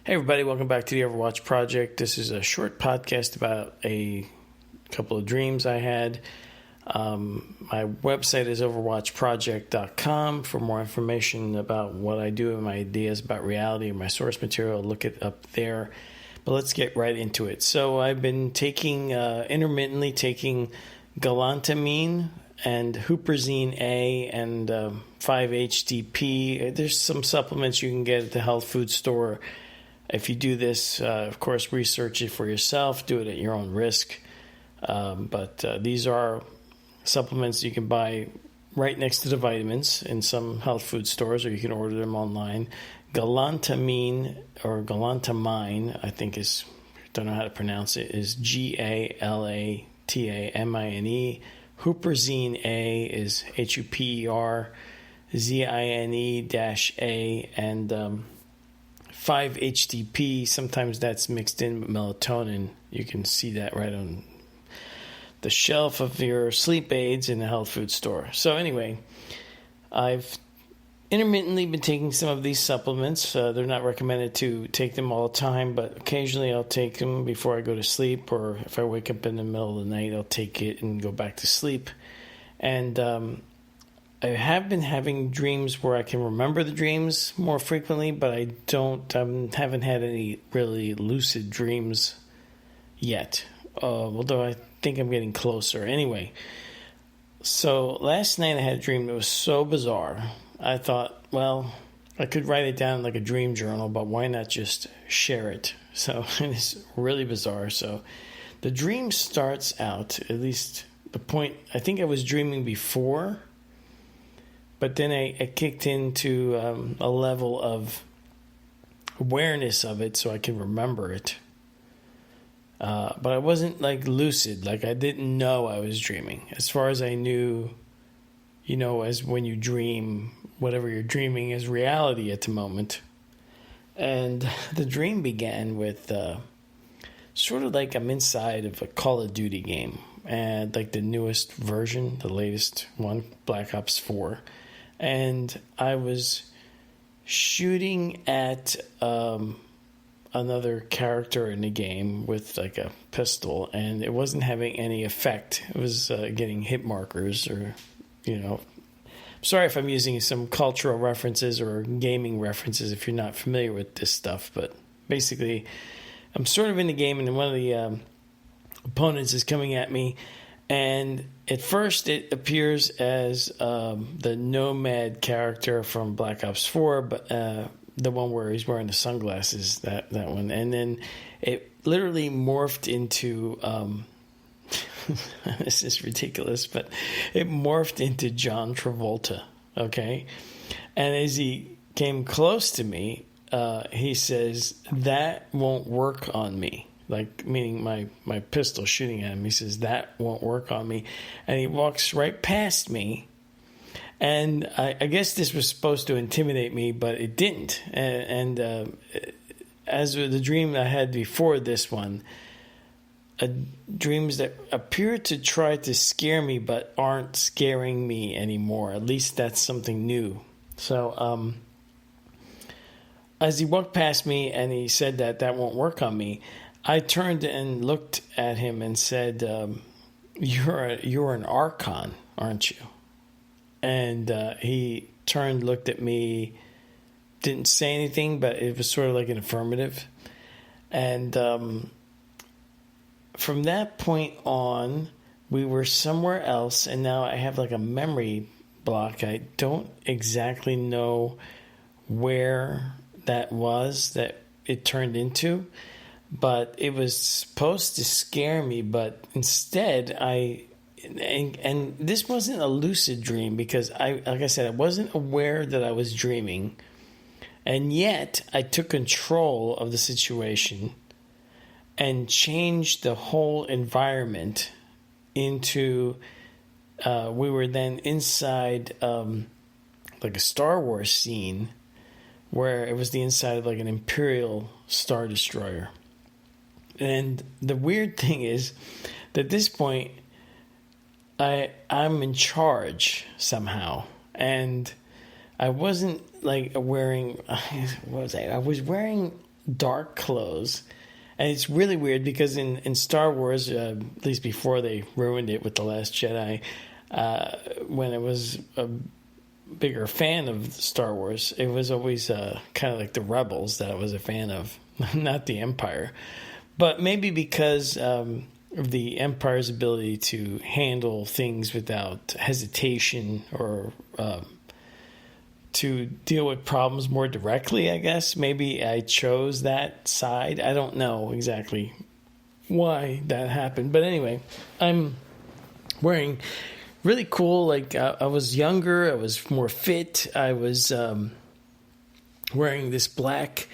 Hey everybody, welcome back to the Overwatch Project. This is a short podcast about a couple of dreams I had. My website is OverwatchProject.com for more information about what I do and my ideas about reality and my source material. Look it up there. But let's get right into it. So I've been intermittently taking galantamine and huperzine A and 5-HTP. There's some supplements you can get at the health food store. If you do this, of course, research it for yourself. Do it at your own risk. But these are supplements you can buy right next to the vitamins in some health food stores, or you can order them online. Galantamine, or galantamine, I think don't know how to pronounce it, is Galantamine. Huperzine A is HUPERZINE-A, and 5-HTP, sometimes that's mixed in with melatonin. You can see that right on the shelf of your sleep aids in the health food store. So anyway, I've intermittently been taking some of these supplements. They're not recommended to take them all the time, but occasionally I'll take them before I go to sleep, or if I wake up in the middle of the night, I'll take it and go back to sleep. And I have been having dreams where I can remember the dreams more frequently, but I haven't had any really lucid dreams yet, although I think I'm getting closer. Anyway, so last night I had a dream that was so bizarre. I thought, well, I could write it down like a dream journal, but why not just share it? So it's really bizarre. So the dream starts out, at least the point, I think I was dreaming before, but then I kicked into a level of awareness of it so I can remember it. But I wasn't like lucid, like I didn't know I was dreaming. As far as I knew, as when you dream, whatever you're dreaming is reality at the moment. And the dream began with sort of like I'm inside of a Call of Duty game, and like the newest version, the latest one, Black Ops 4. And I was shooting at another character in the game with like a pistol, and it wasn't having any effect. It was getting hit markers, or sorry if I'm using some cultural references or gaming references if you're not familiar with this stuff, but basically I'm sort of in the game, and one of the opponents is coming at me, and at first it appears as the Nomad character from Black Ops 4, but the one where he's wearing the sunglasses, that one. And then it literally morphed into, this is ridiculous, but it morphed into John Travolta, okay? And as he came close to me, he says, "That won't work on me." Like, meaning my pistol shooting at him. He says, "That won't work on me." And he walks right past me. And I guess this was supposed to intimidate me, but it didn't. And as with the dream I had before this one, dreams that appear to try to scare me but aren't scaring me anymore. At least that's something new. So as he walked past me and he said that won't work on me, I turned and looked at him and said, "You're an Archon, aren't you?" And he turned, looked at me, didn't say anything, but it was sort of like an affirmative. And from that point on, we were somewhere else, and now I have like a memory block. I don't exactly know where that was that it turned into, but it was supposed to scare me, but instead and this wasn't a lucid dream, because like I said, I wasn't aware that I was dreaming, and yet I took control of the situation and changed the whole environment into, we were then inside like a Star Wars scene where it was the inside of like an Imperial Star Destroyer. And the weird thing is that at this point, I'm in charge somehow, and I wasn't like wearing, what was I? I was wearing dark clothes. And it's really weird because in Star Wars, at least before they ruined it with The Last Jedi, when I was a bigger fan of Star Wars, it was always kind of like the Rebels that I was a fan of, not the Empire. But maybe because of the Empire's ability to handle things without hesitation or to deal with problems more directly, I guess. Maybe I chose that side. I don't know exactly why that happened. But anyway, I'm wearing really cool, like I was younger, I was more fit. I was wearing this black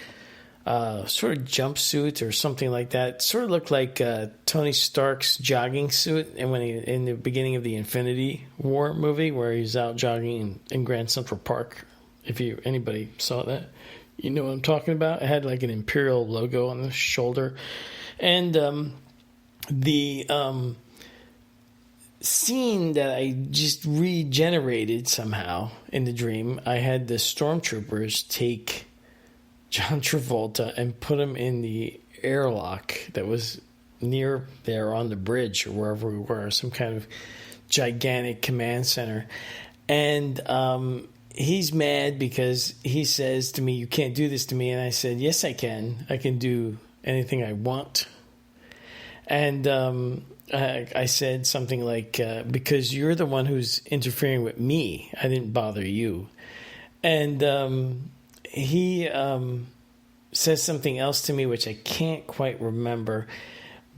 sort of jumpsuit or something like that. Sort of looked like Tony Stark's jogging suit, and when he in the beginning of the Infinity War movie, where he's out jogging in Grand Central Park. If anybody saw that, you know what I'm talking about. It had like an Imperial logo on the shoulder, and the scene that I just regenerated somehow in the dream. I had the stormtroopers take John Travolta and put him in the airlock that was near there on the bridge or wherever we were, some kind of gigantic command center. And he's mad because he says to me, "You can't do this to me." And I said, "Yes, I can. I can do anything I want." And I said something like, "Because you're the one who's interfering with me. I didn't bother you." And he says something else to me, which I can't quite remember.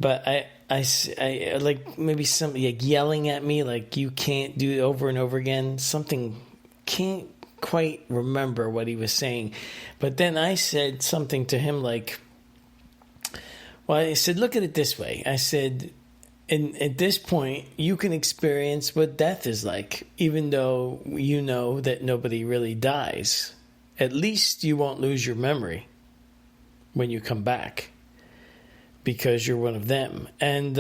But I like maybe something like yelling at me, like, "You can't do it," over and over again. Something, can't quite remember what he was saying. But then I said something to him like, well, I said, "Look at it this way." I said, at this point, you can experience what death is like, even though you know that nobody really dies. At least you won't lose your memory when you come back, because you're one of them. And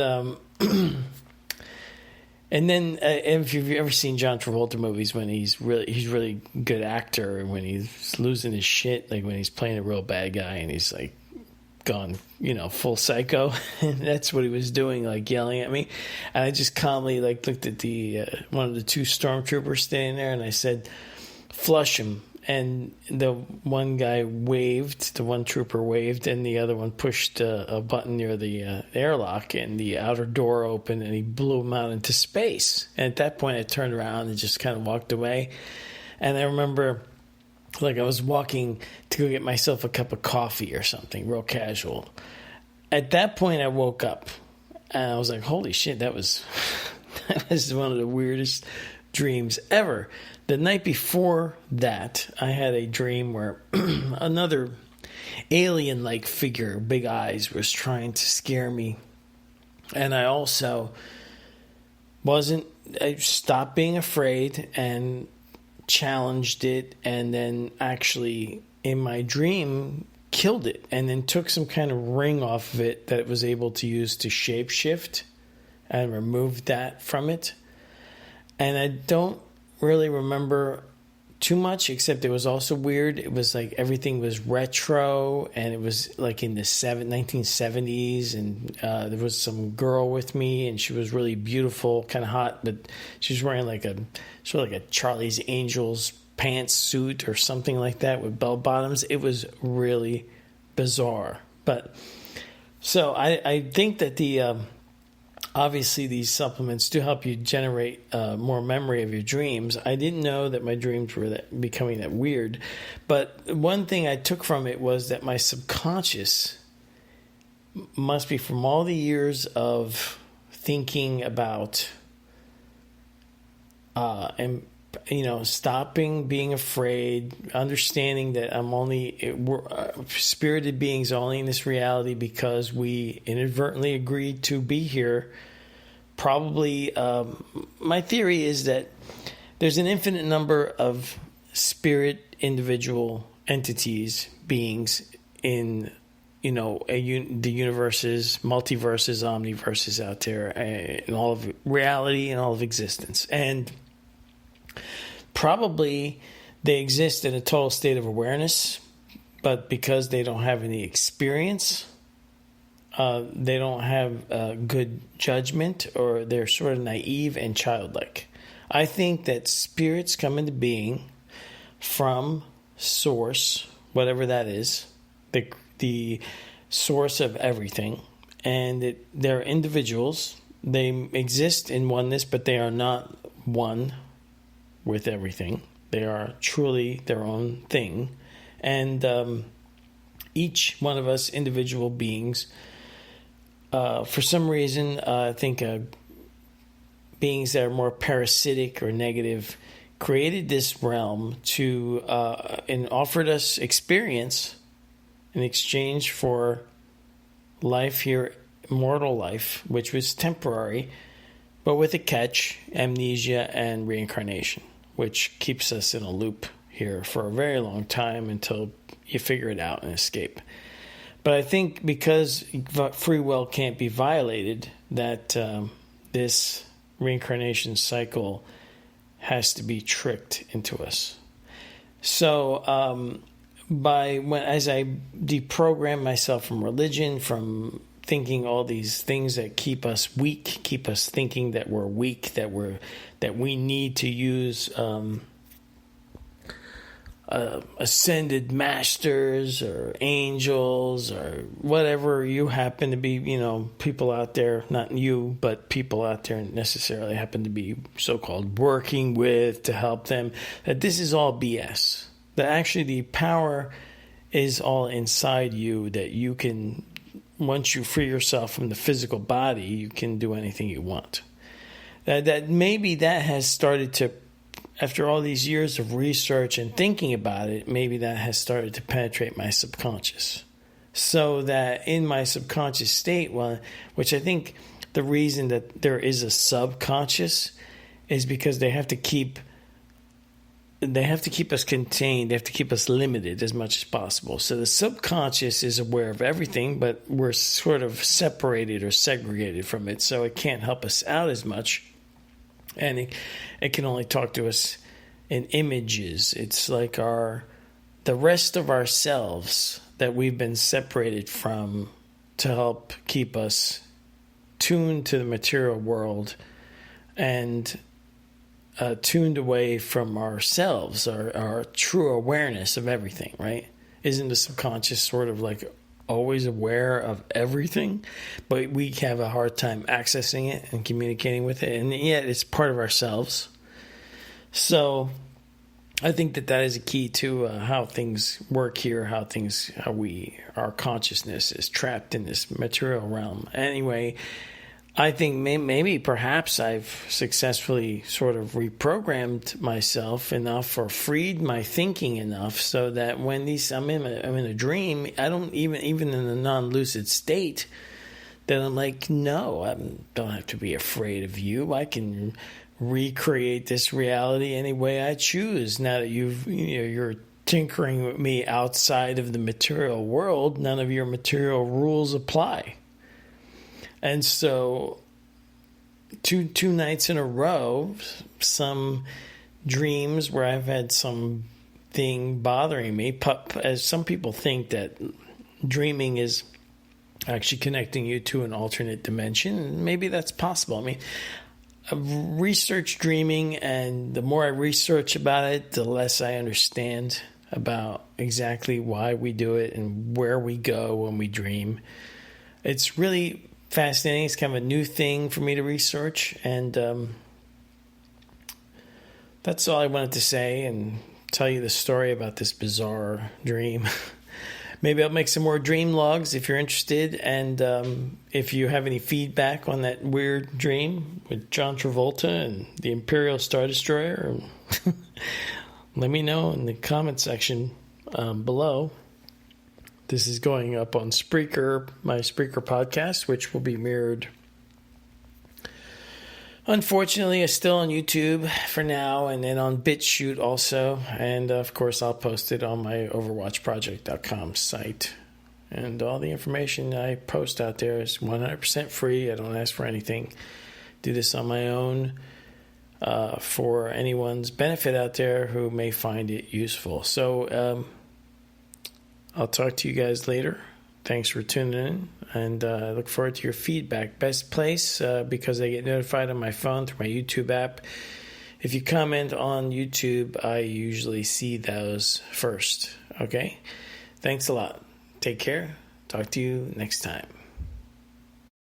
and then if you've ever seen John Travolta movies, when he's really good actor, and when he's losing his shit, like when he's playing a real bad guy and he's like gone, full psycho. That's what he was doing, like yelling at me. And I just calmly looked at the one of the two stormtroopers standing there, and I said, "Flush him." And the one guy waved, the one trooper waved, and the other one pushed a button near the airlock, and the outer door opened, and he blew him out into space. And at that point, I turned around and just kind of walked away. And I remember, like, I was walking to go get myself a cup of coffee or something, real casual. At that point, I woke up, and I was like, holy shit, that was one of the weirdest dreams ever. The night before that, I had a dream where another alien-like figure, big eyes, was trying to scare me. And I also I stopped being afraid and challenged it, and then actually in my dream killed it, and then took some kind of ring off of it that it was able to use to shapeshift, and removed that from it. And I don't really remember too much, except it was also weird. It was like everything was retro, and it was like in the 1970s, and there was some girl with me, and she was really beautiful, kind of hot, but she was wearing like a sort of like a Charlie's Angels pantsuit or something like that with bell bottoms. It was really bizarre. But so I think that obviously these supplements do help you generate more memory of your dreams. I didn't know that my dreams were becoming that weird. But one thing I took from it was that my subconscious must be, from all the years of thinking about and stopping being afraid, understanding that we're spirited beings only in this reality because we inadvertently agreed to be here. Probably, my theory is that there's an infinite number of spirit individual entities, beings in, the universes, multiverses, omniverses out there, in all of reality and all of existence. And probably they exist in a total state of awareness, but because they don't have any experience, they don't have good judgment, or they're sort of naive and childlike. I think that spirits come into being from source, whatever that is, the source of everything, and they're individuals. They exist in oneness, but they are not one with everything. They are truly their own thing. And each one of us individual beings, for some reason, I think beings that are more parasitic or negative created this realm to and offered us experience in exchange for life here, mortal life, which was temporary, but with a catch: amnesia and reincarnation, which keeps us in a loop here for a very long time until you figure it out and escape. But I think because free will can't be violated, that this reincarnation cycle has to be tricked into us. So as I deprogram myself from religion, from thinking all these things that keep us weak, keep us thinking that we're weak, that we need to use ascended masters or angels or whatever you happen to be, people out there, not you, but people out there necessarily happen to be so-called working with to help them, that this is all BS. That actually the power is all inside you, that you can, once you free yourself from the physical body, you can do anything you want. That maybe that has started to, after all these years of research and thinking about it, maybe that has started to penetrate my subconscious. So that in my subconscious state, which I think the reason that there is a subconscious is because they have to keep us contained. They have to keep us limited as much as possible. So the subconscious is aware of everything, but we're sort of separated or segregated from it. So it can't help us out as much. And it can only talk to us in images. It's like the rest of ourselves that we've been separated from to help keep us tuned to the material world and tuned away from ourselves, our true awareness of everything, right? Isn't the subconscious sort of like always aware of everything, but we have a hard time accessing it and communicating with it, and yet it's part of ourselves. So I think that is a key to how things work here, our consciousness is trapped in this material realm. Anyway, I think maybe perhaps I've successfully sort of reprogrammed myself enough or freed my thinking enough so that when I'm in a dream, I don't even in a non-lucid state, that I'm like, no, I don't have to be afraid of you. I can recreate this reality any way I choose. Now that you're tinkering with me outside of the material world, none of your material rules apply. And so two nights in a row, some dreams where I've had something bothering me, as some people think that dreaming is actually connecting you to an alternate dimension. Maybe that's possible. I mean, I've researched dreaming, and the more I research about it, the less I understand about exactly why we do it and where we go when we dream. It's really fascinating. It's kind of a new thing for me to research, and that's all I wanted to say and tell you the story about this bizarre dream. Maybe I'll make some more dream logs if you're interested, and if you have any feedback on that weird dream with John Travolta and the Imperial Star Destroyer, let me know in the comment section below. This is going up on Spreaker, my Spreaker podcast, which will be mirrored. Unfortunately, it's still on YouTube for now, and then on BitChute also. And, of course, I'll post it on my OverwatchProject.com site. And all the information I post out there is 100% free. I don't ask for anything. Do this on my own for anyone's benefit out there who may find it useful. So, I'll talk to you guys later. Thanks for tuning in, and I look forward to your feedback. Best place, because I get notified on my phone through my YouTube app. If you comment on YouTube, I usually see those first. Okay? Thanks a lot. Take care. Talk to you next time.